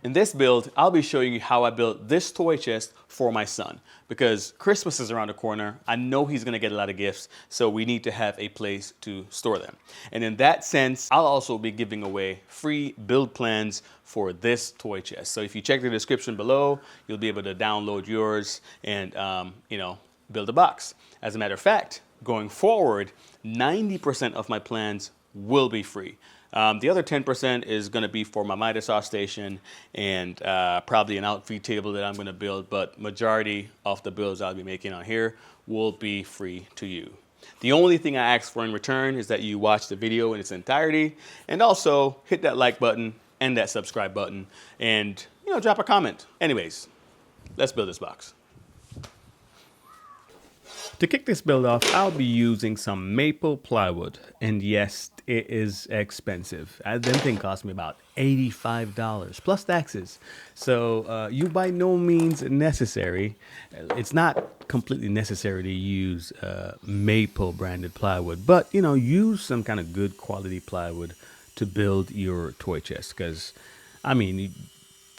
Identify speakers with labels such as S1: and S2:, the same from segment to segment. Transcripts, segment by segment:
S1: In this build, I'll be showing you how I built this toy chest for my son because Christmas is around the corner. I know he's gonna get a lot of gifts, so we need to have a place to store them. And in that sense, I'll also be giving away free build plans for this toy chest. So if you check the description below, you'll be able to download yours and build a box. As a matter of fact, going forward, 90% of my plans will be free. The other 10% is going to be for my miter saw station and probably an outfeed table that I'm going to build, but majority of the builds I'll be making on here will be free to you. The only thing I ask for in return is that you watch the video in its entirety and also hit that like button and that subscribe button and drop a comment. Anyways, let's build this box. To kick this build off, I'll be using some maple plywood, and yes, it is expensive. That thing cost me about $85 plus taxes. So you by no means necessary. It's not completely necessary to use maple branded plywood, but use some kind of good quality plywood to build your toy chest. Because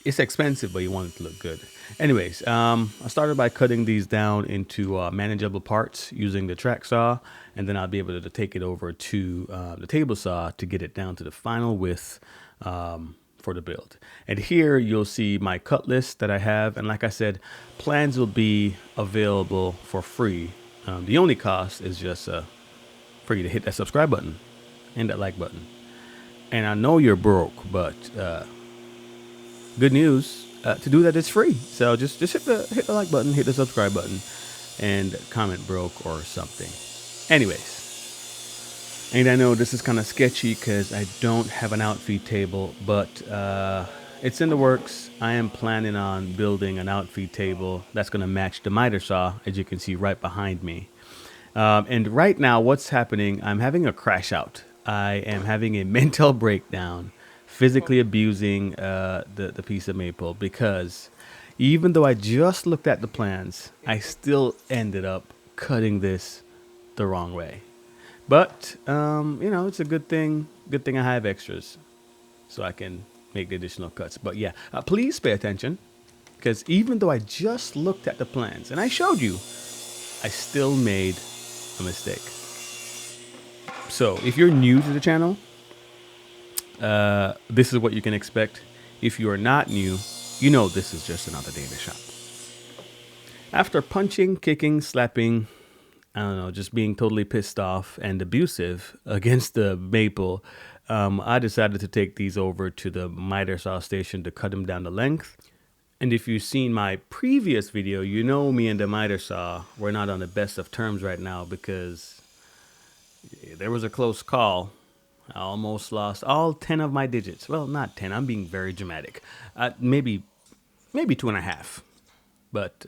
S1: it's expensive, but you want it to look good. Anyways, I started by cutting these down into manageable parts using the track saw, and then I'll be able to take it over to the table saw to get it down to the final width for the build. And here you'll see my cut list that I have, and like I said, plans will be available for free. The only cost is just for you to hit that subscribe button and that like button. And I know you're broke, but good news, to do that it's free. So just hit the like button, hit the subscribe button, and comment broke or something. Anyways, and I know this is kind of sketchy because I don't have an outfeed table, but it's in the works. I am planning on building an outfeed table that's going to match the miter saw, as you can see right behind me. And right now what's happening, I'm having a crash out. I am having a mental breakdown, physically abusing the piece of maple, because even though I just looked at the plans, I still ended up cutting this the wrong way. But it's a good thing I have extras so I can make the additional cuts. But yeah, please pay attention, because even though I just looked at the plans and I showed you, I still made a mistake. So if you're new to the channel, this is what you can expect. If you are not new, this is just another day in the shop. After punching, kicking, slapping, just being totally pissed off and abusive against the maple, I decided to take these over to the miter saw station to cut them down to length. And if you've seen my previous video, me and the miter saw, we're not on the best of terms right now because there was a close call. I almost lost all 10 of my digits. Well, not 10. I'm being very dramatic. Maybe 2.5. But,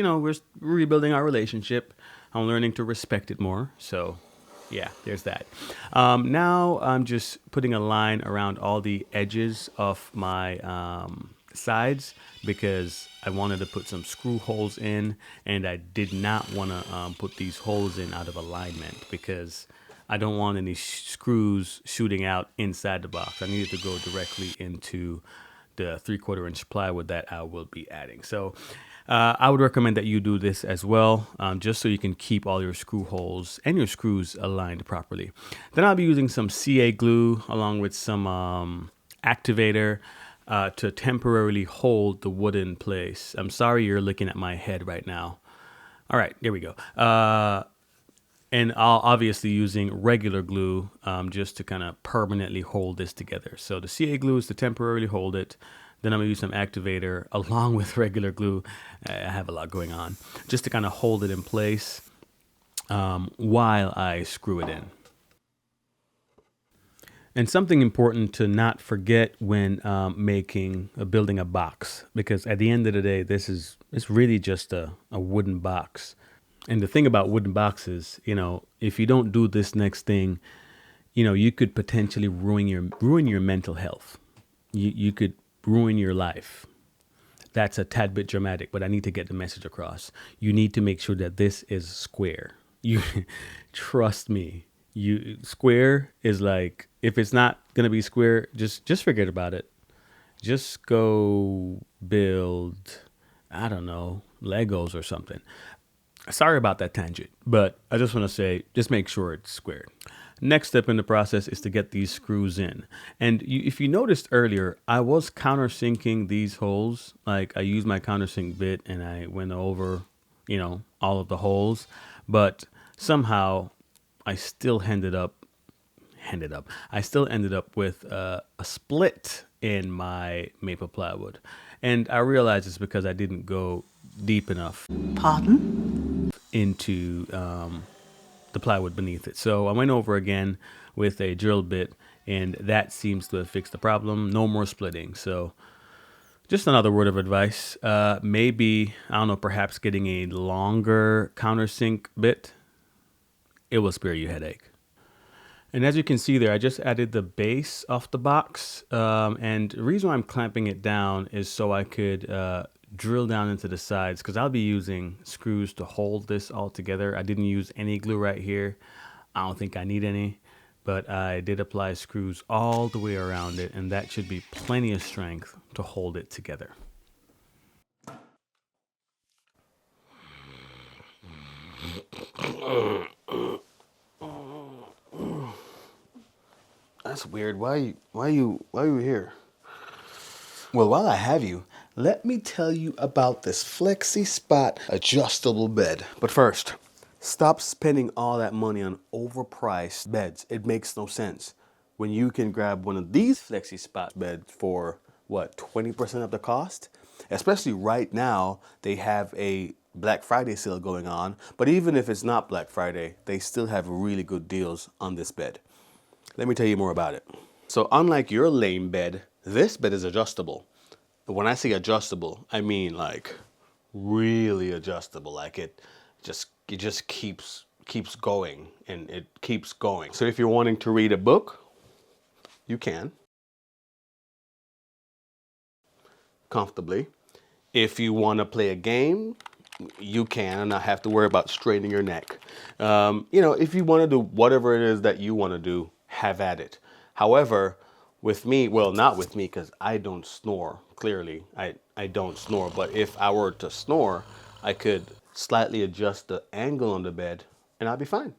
S1: we're rebuilding our relationship. I'm learning to respect it more. So, yeah, there's that. Now I'm just putting a line around all the edges of my sides because I wanted to put some screw holes in, and I did not want to put these holes in out of alignment because I don't want any screws shooting out inside the box. I needed to go directly into the 3/4 inch plywood that I will be adding. So I would recommend that you do this as well, just so you can keep all your screw holes and your screws aligned properly. Then I'll be using some CA glue along with some activator to temporarily hold the wood in place. I'm sorry you're looking at my head right now. All right, there we go. And I'll obviously using regular glue just to kind of permanently hold this together. So the CA glue is to temporarily hold it. Then I'm gonna use some activator along with regular glue. I have a lot going on just to kind of hold it in place while I screw it in. And something important to not forget when building a box, because at the end of the day, it's really just a wooden box. And the thing about wooden boxes, if you don't do this next thing, you could potentially ruin your mental health. You could ruin your life. That's a tad bit dramatic, but I need to get the message across. You need to make sure that this is square. You trust me. Square is like, if it's not gonna be square, just forget about it. just go build, I don't know, Legos or something. Sorry about that tangent, but I just want to say, just make sure it's squared. Next step in the process is to get these screws in. And if you noticed earlier, I was countersinking these holes. Like I used my countersink bit and I went over, all of the holes, but somehow I still I still ended up with a split in my maple plywood. And I realized it's because I didn't go deep enough into the plywood beneath it. So I went over again with a drill bit, and that seems to have fixed the problem. No more splitting. So just another word of advice. Maybe, I don't know, perhaps getting a longer countersink bit. It will spare you a headache. And as you can see there, I just added the base off the box. And the reason why I'm clamping it down is so I could drill down into the sides, because I'll be using screws to hold this all together. I didn't use any glue right here. I don't think I need any, but I did apply screws all the way around it, and that should be plenty of strength to hold it together. That's weird. Why are you here? Well, while I have you, let me tell you about this Flexi Spot adjustable bed. But first, stop spending all that money on overpriced beds. It makes no sense. When you can grab one of these Flexi Spot beds for what, 20% of the cost? Especially right now, they have a Black Friday sale going on. But even if it's not Black Friday, they still have really good deals on this bed. Let me tell you more about it. So unlike your lame bed, this bed is adjustable. When I say adjustable, I mean like really adjustable. Like it just keeps going and it keeps going. So if you're wanting to read a book, you can comfortably. If you want to play a game, you can and not have to worry about straining your neck. If you want to do whatever it is that you want to do, have at it. However, with me, well, not with me because I don't snore. Clearly, I don't snore. But if I were to snore, I could slightly adjust the angle on the bed and I'd be fine.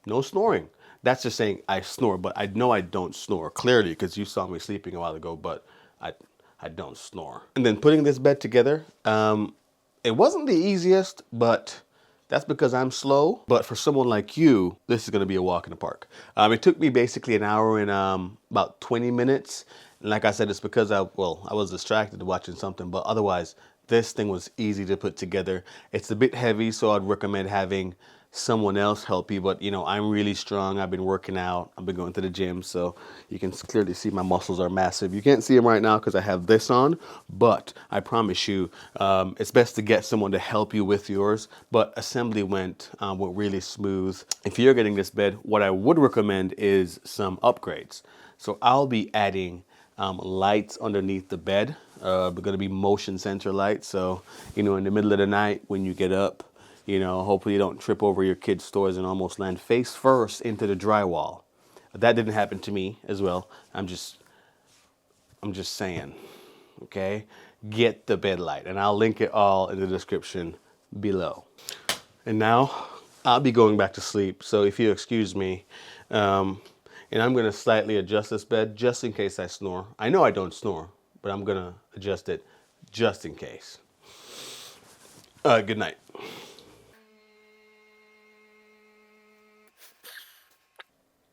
S1: No snoring. That's just saying I snore, but I know I don't snore clearly because you saw me sleeping a while ago, but I I don't snore. And then putting this bed together, it wasn't the easiest, but that's because I'm slow. But for someone like you, this is gonna be a walk in the park. It took me basically an hour and about 20 minutes. And like I said, it's because I was distracted watching something, but otherwise, this thing was easy to put together. It's a bit heavy, so I'd recommend having someone else help you. But I'm really strong. I've been working out. I've been going to the gym, so you can clearly see my muscles are massive. You can't see them right now because I have this on, but I promise you, it's best to get someone to help you with yours. But assembly went really smooth. If you're getting this bed, what I would recommend is some upgrades. So I'll be adding lights underneath the bed. They're going to be motion sensor lights. So, in the middle of the night when you get up, hopefully you don't trip over your kids' toys and almost land face first into the drywall. That didn't happen to me as well. I'm just saying, okay? Get the bed light, and I'll link it all in the description below. And now I'll be going back to sleep. So if you excuse me, and I'm gonna slightly adjust this bed just in case I snore. I know I don't snore, but I'm gonna adjust it just in case. Good night.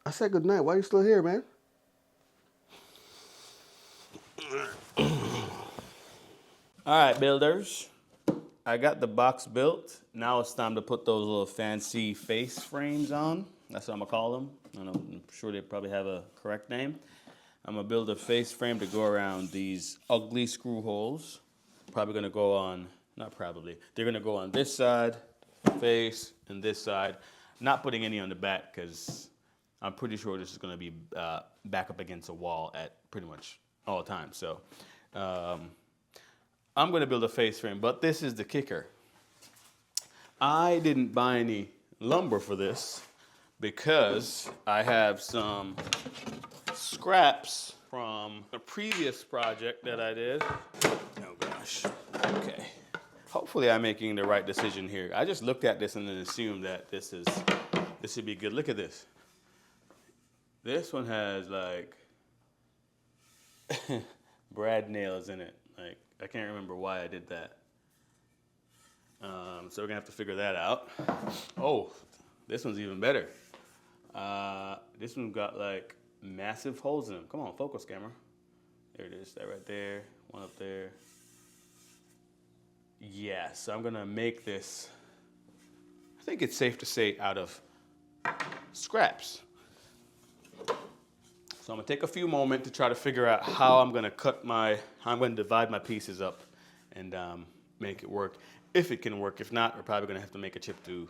S1: I said good night. Why are you still here, man? All right, builders. I got the box built. Now it's time to put those little fancy face frames on. That's what I'm gonna call them. I'm sure they probably have a correct name. I'm gonna build a face frame to go around these ugly screw holes. Probably gonna go on, not probably, they're gonna go on this side, face, and this side. Not putting any on the back because I'm pretty sure this is gonna be back up against a wall at pretty much all times. So I'm gonna build a face frame, but this is the kicker. I didn't buy any lumber for this because I have some scraps from a previous project that I did. Oh gosh. Okay. Hopefully I'm making the right decision here. I just looked at this and then assumed that this should be good. Look at this. This one has like brad nails in it. Like I can't remember why I did that. So we're gonna have to figure that out. Oh, this one's even better. This one got like massive holes in them. Come on, focus camera. There it is. That right there. One up there. Yeah, so I'm gonna make this, I think it's safe to say, out of scraps. So I'm gonna take a few moments to try to figure out how I'm gonna divide my pieces up and make it work. If it can work. If not, we're probably gonna have to make a trip to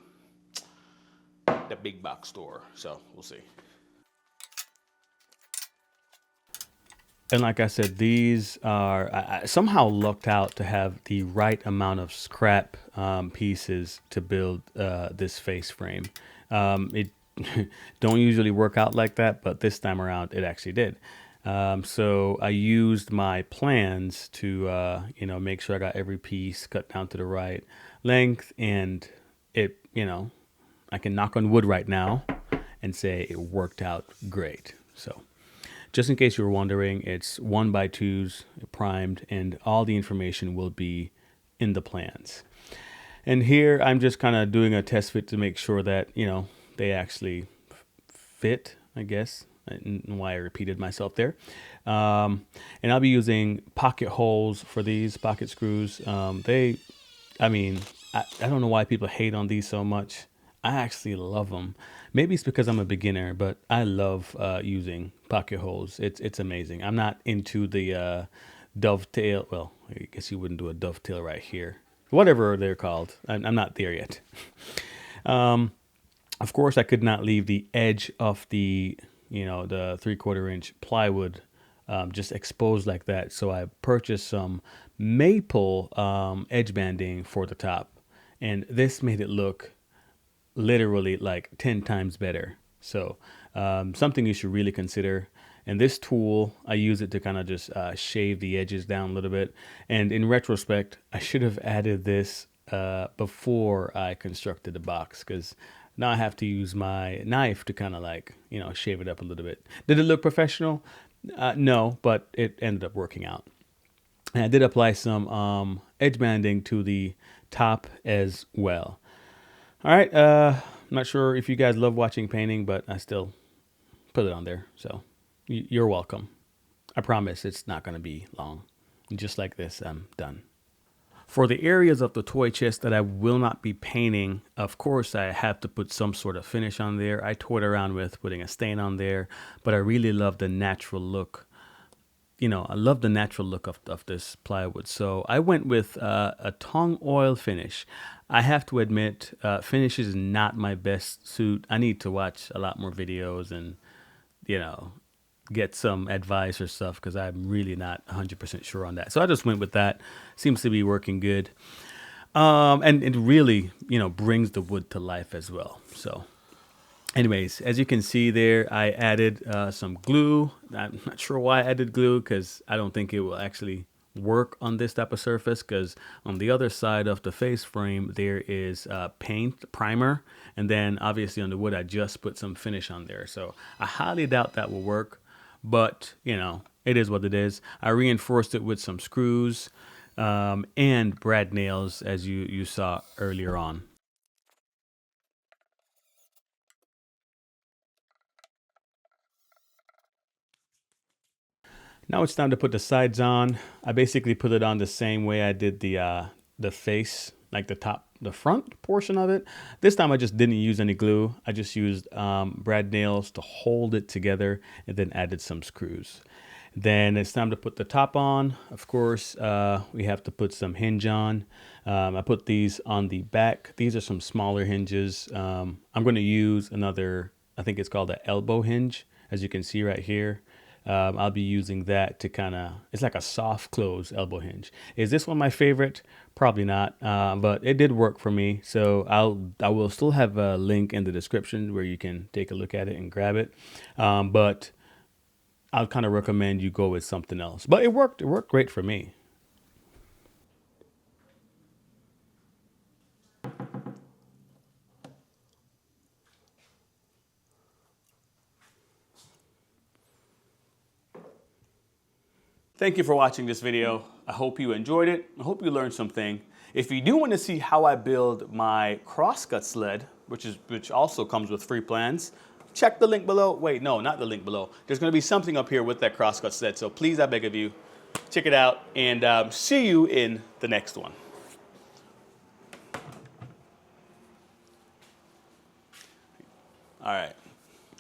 S1: the big box store. So we'll see. And like I said, these are, I somehow lucked out to have the right amount of scrap pieces to build this face frame. It don't usually work out like that, but this time around it actually did. So I used my plans to, make sure I got every piece cut down to the right length, and it, I can knock on wood right now and say it worked out great. So just in case you were wondering, it's 1x2s primed, and all the information will be in the plans. And here I'm just kind of doing a test fit to make sure that, they actually fit, I guess. And why I repeated myself there. And I'll be using pocket holes for these pocket screws. I don't know why people hate on these so much. I actually love them. Maybe it's because I'm a beginner, but I love using pocket holes. It's amazing. I'm not into the dovetail. Well, I guess you wouldn't do a dovetail right here. Whatever they're called. I'm not there yet. Of course, I could not leave the edge of the 3/4 inch plywood just exposed like that. So I purchased some maple edge banding for the top. And this made it look literally like 10 times better. So something you should really consider. And this tool, I use it to kind of just shave the edges down a little bit. And in retrospect, I should have added this before I constructed the box, because now I have to use my knife to kind of shave it up a little bit. Did it look professional? No, but it ended up working out. And I did apply some edge banding to the top as well. All right. I'm not sure if you guys love watching painting, but I still put it on there. So you're welcome. I promise it's not going to be long. Just like this, I'm done. For the areas of the toy chest that I will not be painting, of course, I have to put some sort of finish on there. I toyed around with putting a stain on there, but I really love the natural look. I love the natural look of this plywood. So I went with a tung oil finish. I have to admit, finish is not my best suit. I need to watch a lot more videos and, get some advice or stuff, because I'm really not 100% sure on that. So I just went with that. Seems to be working good. And it really, brings the wood to life as well. So anyways, as you can see there, I added some glue. I'm not sure why I added glue, because I don't think it will actually work on this type of surface, because on the other side of the face frame there is paint primer, and then obviously on the wood I just put some finish on there. So I highly doubt that will work. But, it is what it is. I reinforced it with some screws and brad nails, as you saw earlier on. Now it's time to put the sides on. I basically put it on the same way I did the face, like the front portion of it. This time I just didn't use any glue. I just used brad nails to hold it together, and then added some screws. Then it's time to put the top on. Of course, we have to put some hinge on. I put these on the back. These are some smaller hinges. I'm going to use another, I think it's called an elbow hinge, as you can see right here. I'll be using that to it's like a soft close elbow hinge. Is this one my favorite? Probably not, but it did work for me. So I will still have a link in the description where you can take a look at it and grab it. But I'd kind of recommend you go with something else. But it worked. It worked great for me. Thank you for watching this video. I hope you enjoyed it. I hope you learned something. If you do want to see how I build my crosscut sled, which also comes with free plans, check the link below. Wait, no, not the link below. There's going to be something up here with that crosscut sled. So please, I beg of you, check it out, and see you in the next one. All right.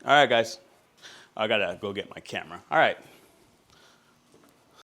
S1: All right, guys. I got to go get my camera. All right.